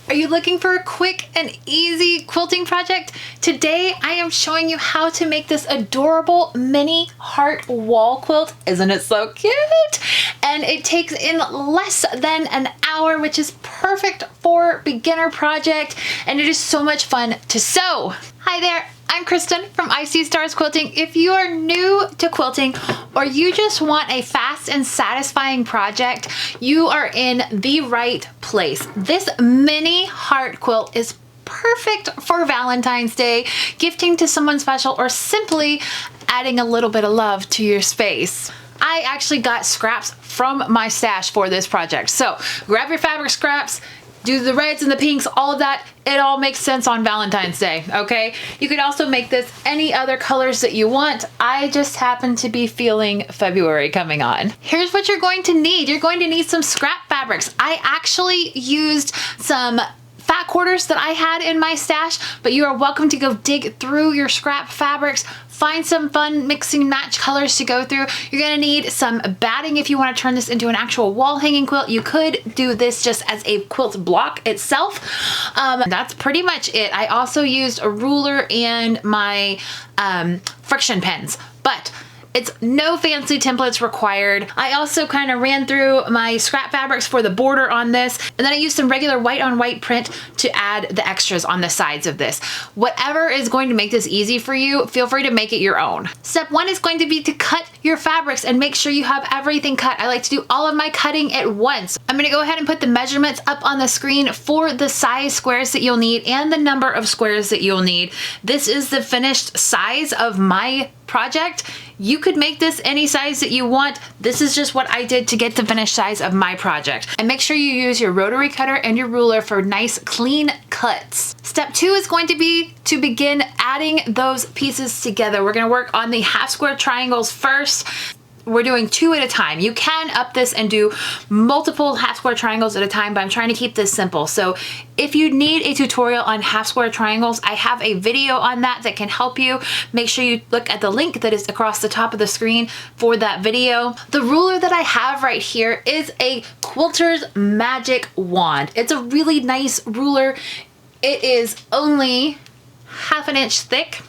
Are you looking for a quick and easy quilting project? Today I am showing you how to make this adorable mini heart wall quilt. Isn't it so cute? And it takes in less than an hour, which is perfect for beginner project, and it is so much fun to sew. Hi there, I'm Kristen from I See Stars Quilting. If you are new to quilting or you just want a fast and satisfying project, you are in the right place. This mini heart quilt is perfect for Valentine's Day, gifting to someone special, or simply adding a little bit of love to your space. I actually got scraps from my stash for this project. So grab your fabric scraps, do the reds and the pinks, all of that. It all makes sense on Valentine's Day, okay? You could also make this any other colors that you want. I just happen to be feeling February coming on. Here's what you're going to need. You're going to need some scrap fabrics. I actually used some fat quarters that I had in my stash, but you are welcome to go dig through your scrap fabrics, find some fun mixing match colors to go through. You're gonna need some batting if you wanna turn this into an actual wall hanging quilt. You could do this just as a quilt block itself. That's pretty much it. I also used a ruler and my friction pens, but it's no fancy templates required. I also kind of ran through my scrap fabrics for the border on this, and then I used some regular white on white print to add the extras on the sides of this. Whatever is going to make this easy for you, feel free to make it your own. Step one is going to be to cut your fabrics and make sure you have everything cut. I like to do all of my cutting at once. I'm gonna go ahead and put the measurements up on the screen for the size squares that you'll need and the number of squares that you'll need. This is the finished size of my project. You could make this any size that you want. This is just what I did to get the finished size of my project. And make sure you use your rotary cutter and your ruler for nice clean cuts. Step two is going to be to begin adding those pieces together. We're gonna work on the half square triangles first. We're doing 2 at a time. You can up this and do multiple half square triangles at a time, but I'm trying to keep this simple. So if you need a tutorial on half square triangles, I have a video on that that can help you. Make sure you look at the link that is across the top of the screen for that video. The ruler that I have right here is a Quilter's Magic Wand. It's a really nice ruler. It is only 1/2 inch thick,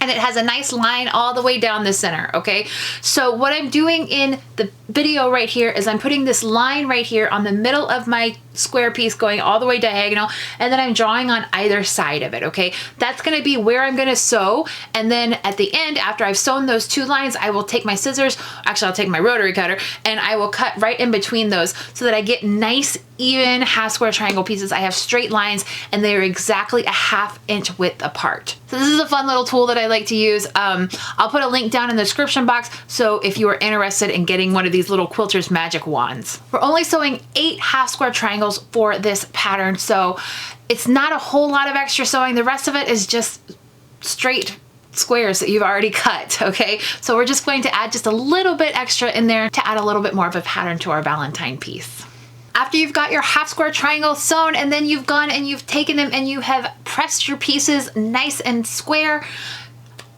and it has a nice line all the way down the center, okay? So what I'm doing in the video right here is I'm putting this line right here on the middle of my square piece going all the way diagonal, and then I'm drawing on either side of it, okay? That's gonna be where I'm gonna sew, and then at the end, after I've sewn those 2 lines, I will take my scissors, actually I'll take my rotary cutter, and I will cut right in between those so that I get nice, even half square triangle pieces. I have straight lines, and they are exactly a 1/2 inch width apart. So this is a fun little tool that I like to use. I'll put a link down in the description box, so if you are interested in getting one of these little Quilter's Magic Wands. We're only sewing 8 half square triangles for this pattern, so it's not a whole lot of extra sewing. The rest of it is just straight squares that you've already cut, okay? So we're just going to add just a little bit extra in there to add a little bit more of a pattern to our Valentine piece. After you've got your half square triangle sewn, and then you've gone and you've taken them and you have pressed your pieces nice and square,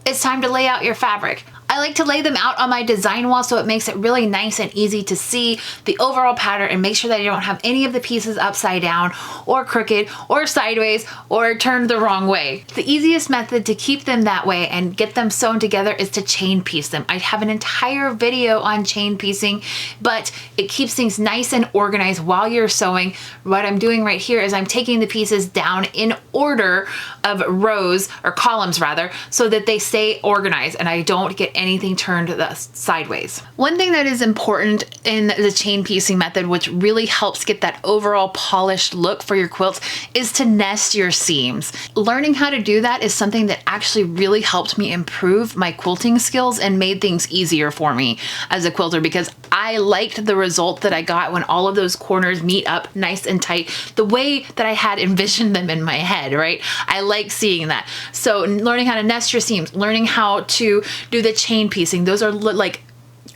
it's time to lay out your fabric. I like to lay them out on my design wall so it makes it really nice and easy to see the overall pattern and make sure that you don't have any of the pieces upside down or crooked or sideways or turned the wrong way. The easiest method to keep them that way and get them sewn together is to chain piece them. I have an entire video on chain piecing, but it keeps things nice and organized while you're sewing. What I'm doing right here is I'm taking the pieces down in order of rows, or columns rather, so that they stay organized and I don't get anything turned sideways. One thing that is important in the chain piecing method, which really helps get that overall polished look for your quilts, is to nest your seams. Learning how to do that is something that actually really helped me improve my quilting skills and made things easier for me as a quilter, because I liked the result that I got when all of those corners meet up nice and tight, the way that I had envisioned them in my head, right? I like seeing that. So learning how to nest your seams, learning how to do the chain piecing, those are like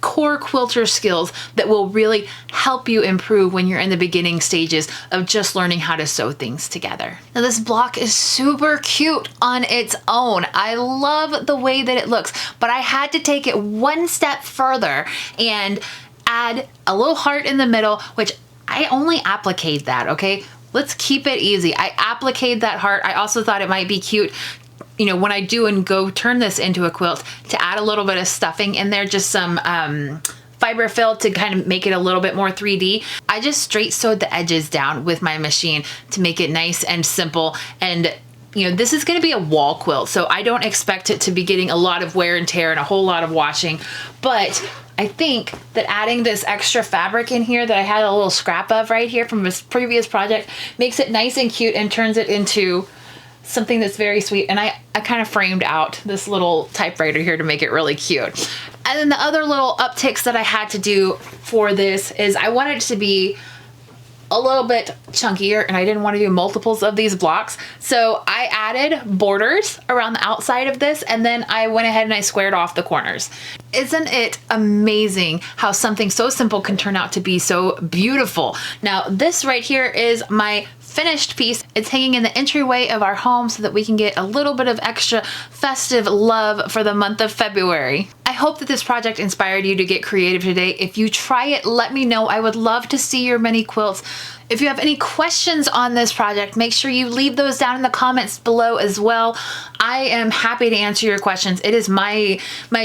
core quilter skills that will really help you improve when you're in the beginning stages of just learning how to sew things together. Now this block is super cute on its own. I love the way that it looks, but I had to take it one step further and add a little heart in the middle, which I only appliqued that, okay? let's keep it easy. I appliqued that heart. I also thought it might be cute, you know, when I do and go turn this into a quilt, to add a little bit of stuffing in there, just some fiber fill to kind of make it a little bit more 3D. I just straight sewed the edges down with my machine to make it nice and simple. And you know, this is gonna be a wall quilt, so I don't expect it to be getting a lot of wear and tear and a whole lot of washing, but I think that adding this extra fabric in here that I had a little scrap of right here from this previous project makes it nice and cute and turns it into something that's very sweet. And I kind of framed out this little typewriter here to make it really cute. And then the other little upticks that I had to do for this is I wanted it to be a little bit chunkier, and I didn't want to do multiples of these blocks. So I added borders around the outside of this, and then I went ahead and I squared off the corners. Isn't it amazing how something so simple can turn out to be so beautiful? Now, this right here is my finished piece. It's hanging in the entryway of our home so that we can get a little bit of extra festive love for the month of February. I hope that this project inspired you to get creative today. If you try it, let me know. I would love to see your mini quilts. If you have any questions on this project, make sure you leave those down in the comments below as well. I am happy to answer your questions. It is my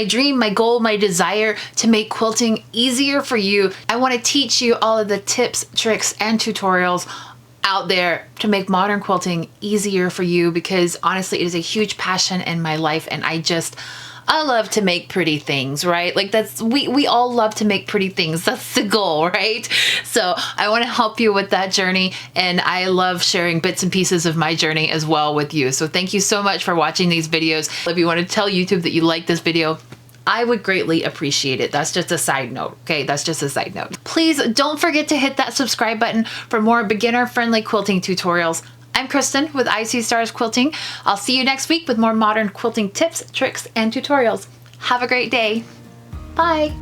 dream, my goal, my desire to make quilting easier for you. I want to teach you all of the tips, tricks, and tutorials out there to make modern quilting easier for you, because honestly, it is a huge passion in my life, and I love to make pretty things, right? Like we all love to make pretty things. That's the goal, right? So I want to help you with that journey, and I love sharing bits and pieces of my journey as well with you. So thank you so much for watching these videos. If you want to tell YouTube that you like this video, I would greatly appreciate it. That's just a side note, okay? That's just a side note. Please don't forget to hit that subscribe button for more beginner-friendly quilting tutorials. I'm Kristen with IC Stars Quilting. I'll see you next week with more modern quilting tips, tricks, and tutorials. Have a great day. Bye.